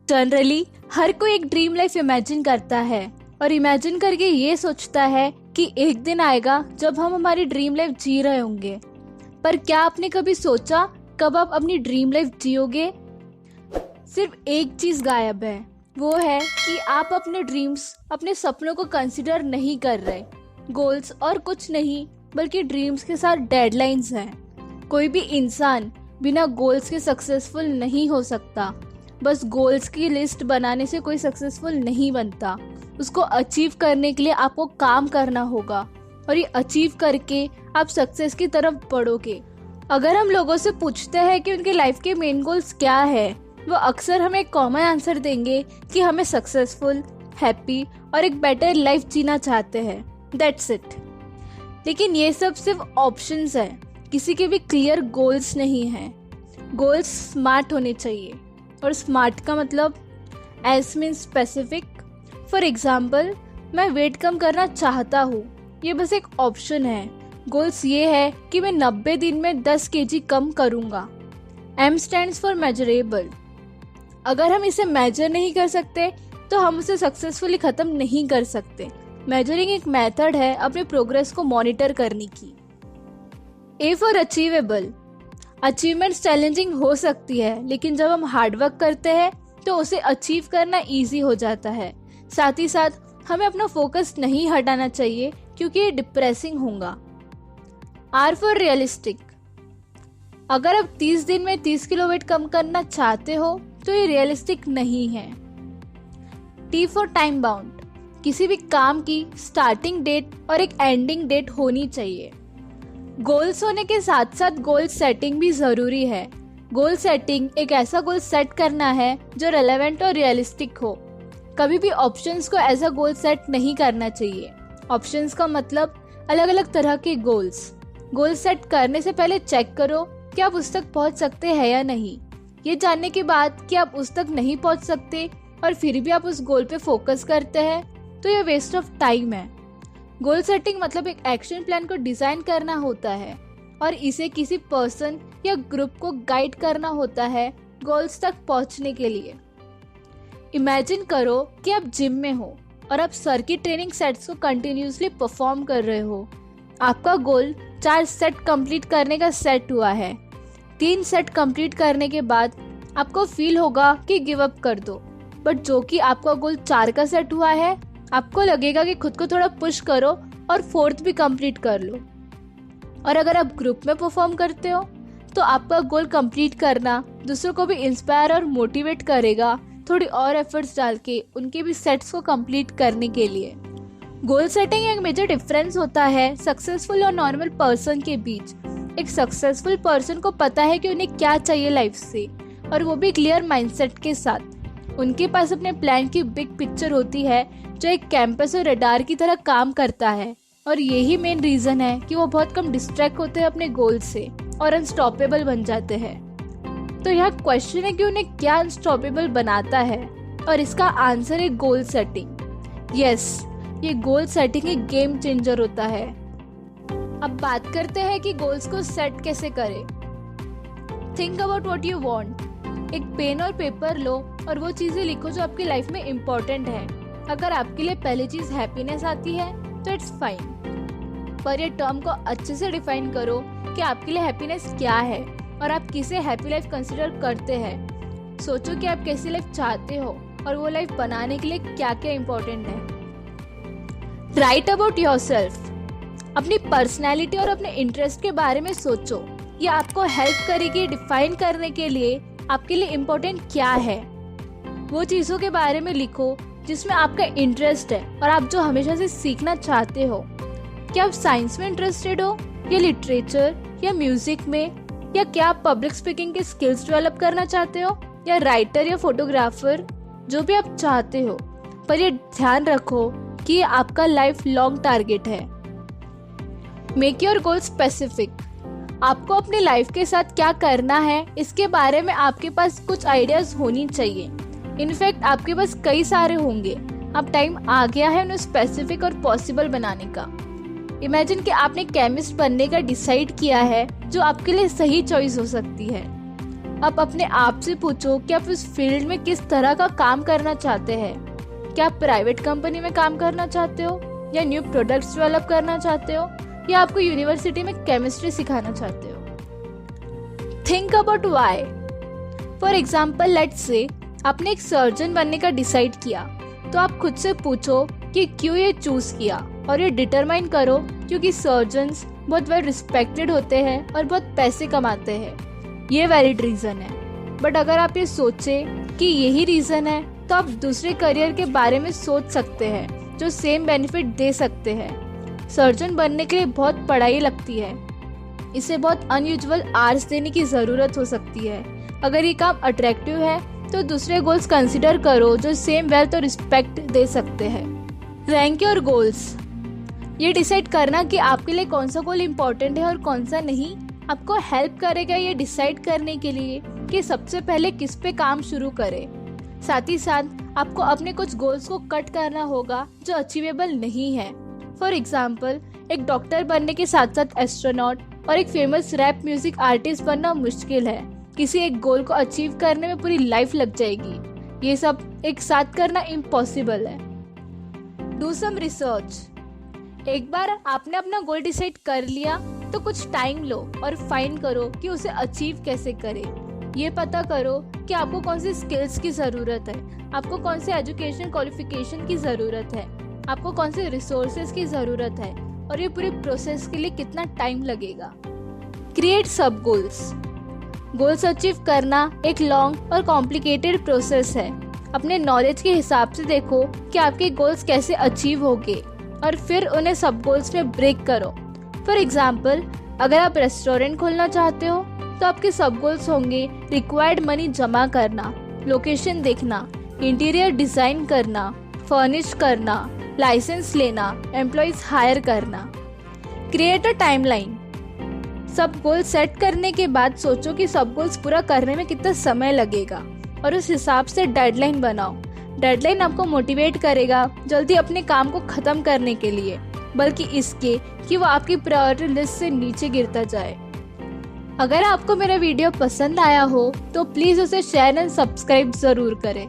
Generally हर कोई एक dream life imagine करता है और इमेजिन करके ये सोचता है कि एक दिन आएगा जब हम हमारी ड्रीम लाइफ जी रहे होंगे। पर क्या आपने कभी सोचा कब आप अपनी ड्रीम लाइफ जियोगे? सिर्फ एक चीज गायब है, वो है कि आप अपने ड्रीम्स, अपने सपनों को कंसिडर नहीं कर रहे। गोल्स और कुछ नहीं बल्कि ड्रीम्स के साथ डेडलाइंस हैं। कोई भी इंसान बिना गोल्स के सक्सेसफुल नहीं हो सकता। बस गोल्स की लिस्ट बनाने से कोई सक्सेसफुल नहीं बनता। उसको अचीव करने के लिए आपको काम करना होगा और ये अचीव करके आप सक्सेस की तरफ बढ़ोगे। अगर हम लोगों से पूछते हैं कि उनके लाइफ के मेन गोल्स क्या है, वो अक्सर हमें एक कॉमन आंसर देंगे कि हमें सक्सेसफुल, हैप्पी और एक बेटर लाइफ जीना चाहते हैं। That's it. लेकिन ये सब सिर्फ ऑप्शंस हैं, किसी के भी क्लियर गोल्स नहीं हैं। गोल्स स्मार्ट होने चाहिए और स्मार्ट का मतलब S mean specific. For example, मैं वेट कम करना चाहता हूँ, ये बस एक ऑप्शन है। गोल्स ये है कि मैं 90 दिन में 10 kg कम करूँगा। M stands for measurable. अगर हम इसे मेजर नहीं कर सकते तो हम उसे सक्सेसफुली ख़त्म नहीं कर सकते। मेजरिंग एक मेथड है अपने प्रोग्रेस को मॉनिटर करने की। A for achievable. Achievements challenging हो सकती है, लेकिन जब हम हार्डवर्क करते हैं तो उसे अचीव करना इजी हो जाता है। साथ ही साथ हमें अपना फोकस नहीं हटाना चाहिए क्योंकि ये डिप्रेसिंग होगा। R for realistic. अगर आप 30 दिन में 30 किलो वेट कम करना चाहते हो तो ये रियलिस्टिक नहीं है। T for time bound. किसी भी काम की स्टार्टिंग डेट और एक एंडिंग डेट होनी चाहिए। गोल्स होने के साथ साथ गोल सेटिंग भी ज़रूरी है। गोल सेटिंग एक ऐसा गोल सेट करना है जो रेलेवेंट और रियलिस्टिक हो। कभी भी ऑप्शंस को एज अ गोल सेट नहीं करना चाहिए। ऑप्शंस का मतलब अलग अलग तरह के गोल्स। गोल सेट करने से पहले चेक करो कि आप उस तक पहुंच सकते हैं या नहीं। ये जानने के बाद कि आप उस तक नहीं पहुंच सकते और फिर भी आप उस गोल पे फोकस करते हैं तो ये वेस्ट ऑफ टाइम है। गोल सेटिंग मतलब एक एक्शन प्लान को डिजाइन करना होता है और इसे किसी पर्सन या ग्रुप को गाइड करना होता है गोल्स तक पहुंचने के लिए। इमेजिन करो कि आप जिम में हो और आप सर की ट्रेनिंग सेट्स को कंटिन्यूसली परफॉर्म कर रहे हो। आपका गोल 4 सेट कंप्लीट करने का सेट हुआ है। 3 सेट कंप्लीट करने के बाद आपको फील होगा कि गिव अप कर दो, बट जो कि आपका गोल 4 का सेट हुआ है, आपको लगेगा कि खुद को थोड़ा पुश करो और 4th भी कंप्लीट कर लो। और अगर आप ग्रुप में परफॉर्म करते हो तो आपका गोल कंप्लीट करना दूसरों को भी इंस्पायर और मोटिवेट करेगा थोड़ी और एफर्ट्स डाल के उनके भी सेट्स को कंप्लीट करने के लिए। गोल सेटिंग एक मेजर डिफरेंस होता है सक्सेसफुल और नॉर्मल पर्सन के बीच। एक सक्सेसफुल पर्सन को पता है कि उन्हें क्या चाहिए लाइफ से, और वो भी क्लियर माइंडसेट के साथ। उनके पास अपने प्लान की बिग पिक्चर होती है जो एक कैंपस और रडार की तरह काम करता है, और यही मेन रीजन है कि वो बहुत कम डिस्ट्रैक्ट होते हैं अपने गोल से और अनस्टॉपेबल बन जाते हैं। तो यहाँ क्वेश्चन है कि उन्हें क्या अनस्टॉपेबल बनाता है, और इसका आंसर है गोल सेटिंग। यस, ये गोल सेटिंग एक गेम चेंजर होता है। अब बात करते हैं कि गोल्स को सेट कैसे करें। Think about what you want. एक पेन और पेपर लो और वो चीजें लिखो जो आपकी लाइफ में इम्पोर्टेंट है। अगर आपके लिए पहली चीज हैप्पीनेस आती है तो इट्स फाइन, पर ये टर्म को अच्छे से डिफाइन करो कि आपके लिए हैप्पीनेस क्या है और आप किसे हैप्पी लाइफ कंसिडर करते हैं। सोचो कि आप कैसी लाइफ चाहते हो और वो लाइफ बनाने के लिए क्या क्या इम्पोर्टेंट है। Right about yourself. अपनी पर्सनैलिटी और अपने इंटरेस्ट के बारे में सोचो। ये आपको हेल्प करेगी डिफाइन करने के लिए आपके लिए इम्पोर्टेंट क्या है। वो चीज़ों के बारे में लिखो जिसमें आपका इंटरेस्ट है और आप जो हमेशा से सीखना चाहते हो। क्या आप साइंस में इंटरेस्टेड हो, या लिटरेचर, या म्यूजिक में, या क्या आप पब्लिक स्पीकिंग के स्किल्स डेवलप करना चाहते हो, या राइटर या फोटोग्राफर, जो भी आप चाहते हो। पर ये ध्यान रखो कि ये आपका लाइफ लॉन्ग टारगेट है। Make your goal specific. आपको अपनी लाइफ के साथ क्या करना है इसके बारे में आपके पास कुछ आइडियाज होनी चाहिए। इनफैक्ट आपके पास कई सारे होंगे। अब टाइम आ गया है उन्हें स्पेसिफिक और पॉसिबल बनाने का। इमेजिन कि आपने केमिस्ट बनने का डिसाइड किया है, जो आपके लिए सही चॉइस हो सकती है। आप अपने आप से पूछो कि आप इस फील्ड में किस तरह का काम करना चाहते हैं। क्या आप प्राइवेट कंपनी में काम करना चाहते हो, या न्यू प्रोडक्ट्स डेवलप करना चाहते हो, या आपको यूनिवर्सिटी में केमिस्ट्री सिखाना चाहते हो। Think about why. For example, let's say आपने एक सर्जन बनने का डिसाइड किया, तो आप खुद से पूछो कि क्यों ये चूज किया, और ये डिटरमाइन करो क्योंकि सर्जन्स बहुत वेल रिस्पेक्टेड होते हैं और बहुत पैसे कमाते हैं। ये वैलिड रीज़न है। बट अगर आप ये सोचे कि यही रीज़न है, तो आप दूसरे करियर के बारे में सोच सकते हैं जो सेम बेनिफिट दे सकते हैं। सर्जन बनने के लिए बहुत पढ़ाई लगती है, इसे बहुत अनयूजुअल आवर्स देने की ज़रूरत हो सकती है। अगर ये काम अट्रैक्टिव है तो दूसरे गोल्स कंसिडर करो जो सेम वेल्थ और रिस्पेक्ट दे सकते हैं। Rank your goals. ये डिसाइड करना कि आपके लिए कौन सा गोल इम्पोर्टेंट है और कौन सा नहीं, आपको हेल्प करेगा ये डिसाइड करने के लिए कि सबसे पहले किस पे काम शुरू करें। साथ ही साथ आपको अपने कुछ गोल्स को कट करना होगा जो अचीवेबल नहीं है। फॉर एग्जाम्पल, एक डॉक्टर बनने के साथ साथ एस्ट्रोनॉट और एक फेमस रैप म्यूजिक आर्टिस्ट बनना मुश्किल है। किसी एक गोल को अचीव करने में पूरी लाइफ लग जाएगी। ये सब एक साथ करना इम्पॉसिबल है। Do some research. एक बार आपने अपना गोल डिसाइड कर लिया तो कुछ टाइम लो और फाइंड करो कि उसे अचीव कैसे करें। ये पता करो कि आपको कौन सी स्किल्स की ज़रूरत है, आपको कौन से एजुकेशन क्वालिफिकेशन की ज़रूरत है, आपको कौन से रिसोर्सेज की ज़रूरत है, और ये पूरे प्रोसेस के लिए कितना टाइम लगेगा। क्रिएट सब गोल्स। गोल्स अचीव करना एक लॉन्ग और कॉम्प्लिकेटेड प्रोसेस है। अपने नॉलेज के हिसाब से देखो कि आपके गोल्स कैसे अचीव होंगे और फिर उन्हें सब गोल्स में ब्रेक करो। फॉर एग्जाम्पल, अगर आप रेस्टोरेंट खोलना चाहते हो तो आपके सब गोल्स होंगे रिक्वायर्ड मनी जमा करना, लोकेशन देखना, इंटीरियर डिज़ाइन करना, फर्निश करना, लाइसेंस लेना, एम्प्लॉयज हायर करना। Create a timeline. सब गोल सेट करने के बाद सोचो कि सब गोल्स पूरा करने में कितना समय लगेगा और उस हिसाब से डेडलाइन बनाओ। डेडलाइन आपको मोटिवेट करेगा जल्दी अपने काम को ख़त्म करने के लिए, बल्कि इसके कि वो आपकी प्रायोरिटी लिस्ट से नीचे गिरता जाए। अगर आपको मेरा वीडियो पसंद आया हो तो प्लीज़ उसे शेयर एंड सब्सक्राइब ज़रूर करें।